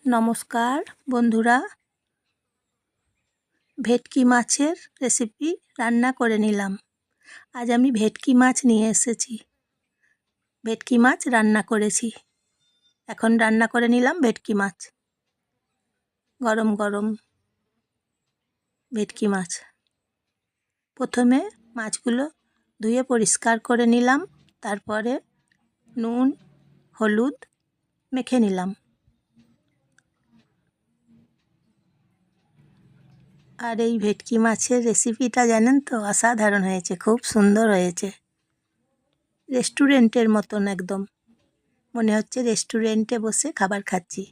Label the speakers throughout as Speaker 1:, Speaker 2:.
Speaker 1: নমস্কার বন্ধুরা, ভেটকি মাছের রেসিপি রান্না করে নিলাম। আজ আমি ভেটকি মাছ নিয়ে এসেছি। ভেটকি মাছ রান্না করেছি। এখন রান্না করে নিলাম ভেটকি মাছ। গরম গরম ভেটকি মাছ। প্রথমে মাছগুলো ধুয়ে পরিষ্কার করে নিলাম, তারপরে নুন হলুদ মেখে নিলাম। আর এই ভেটকি মাছের রেসিপিটা জানেন তো, অসাধারণ হয়েছে, খুব সুন্দর হয়েছে। রেস্টুরেন্টের মতন একদম মনে হচ্ছে রেস্টুরেন্টে বসে খাবার খাচ্ছি।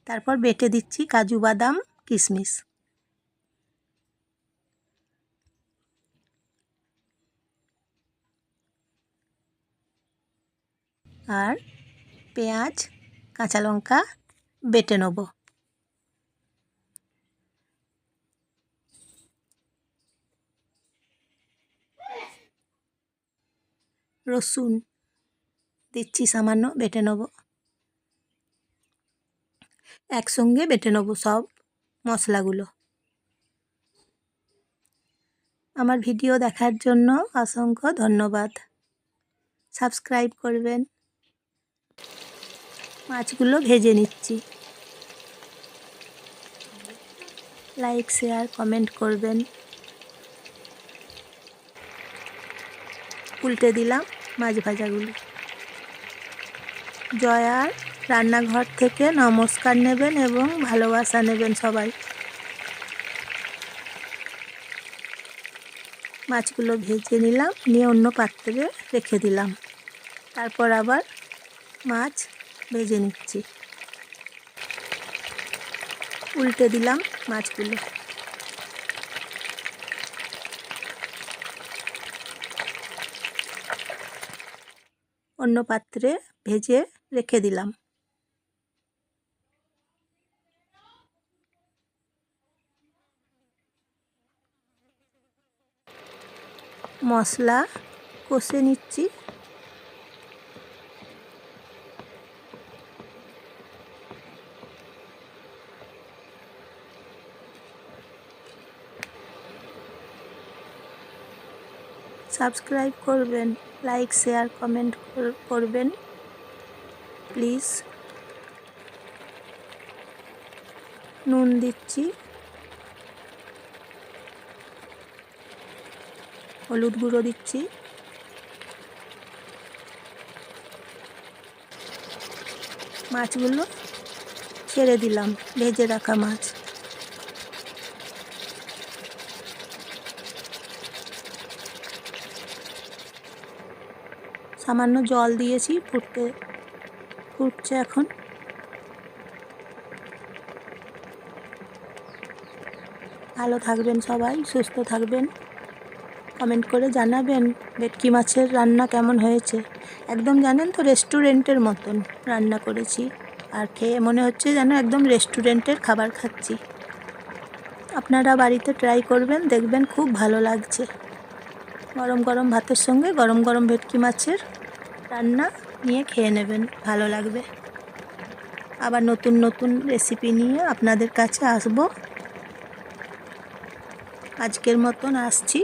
Speaker 1: তারপর বেটে দিচ্ছি কাজু বাদাম কিশমিশ। আর পেঁয়াজ কাঁচা লঙ্কা বেটে নেব। রসুন দিচ্ছি সামান্য, বেটে নেব। একসঙ্গে বেটে নেব সব মশলাগুলো। আমার ভিডিও দেখার জন্য অসংখ্য ধন্যবাদ। সাবস্ক্রাইব করবেন। মাছগুলো ভেজে নিচ্ছি। লাইক শেয়ার কমেন্ট করবেন। উল্টে দিলাম মাছ ভাজাগুলো। জয়ার রান্নাঘর থেকে নমস্কার নেবেন এবং ভালোবাসা নেবেন সবাই। মাছগুলো ভেজে নিলাম, নিয়ে অন্য পাত্রে রেখে দিলাম। তারপর আবার মাছ ভেজে নিচ্ছি। উল্টে দিলাম মাছগুলো। অন্য পাত্রে ভেজে রেখে দিলাম। মশলা কষে নিচ্ছি। সাবস্ক্রাইব করবেন, লাইক শেয়ার কমেন্ট করবেন প্লিজ। নুন দিচ্ছি, হলুদ গুঁড়ো দিচ্ছি, মাছগুলো ছেড়ে দিলাম, ভেজে রাখা মাছ। সামান্য জল দিয়েছি, ফুটছে এখন। ভালো থাকবেন সবাই, সুস্থ থাকবেন। কমেন্ট করে জানাবেন ভেটকি মাছের রান্না কেমন হয়েছে। একদম জানেন তো রেস্টুরেন্টের মতন রান্না করেছি, আর খেয়ে মনে হচ্ছে যেন একদম রেস্টুরেন্টের খাবার খাচ্ছি। আপনারা বাড়িতে ট্রাই করবেন, দেখবেন খুব ভালো লাগছে। গরম গরম ভাতের সঙ্গে গরম গরম ভেটকি মাছের রান্না নিয়ে খেয়ে নেবেন, ভালো লাগবে। আবার নতুন নতুন রেসিপি নিয়ে আপনাদের কাছে আসবো। আজকের মতন আসছি।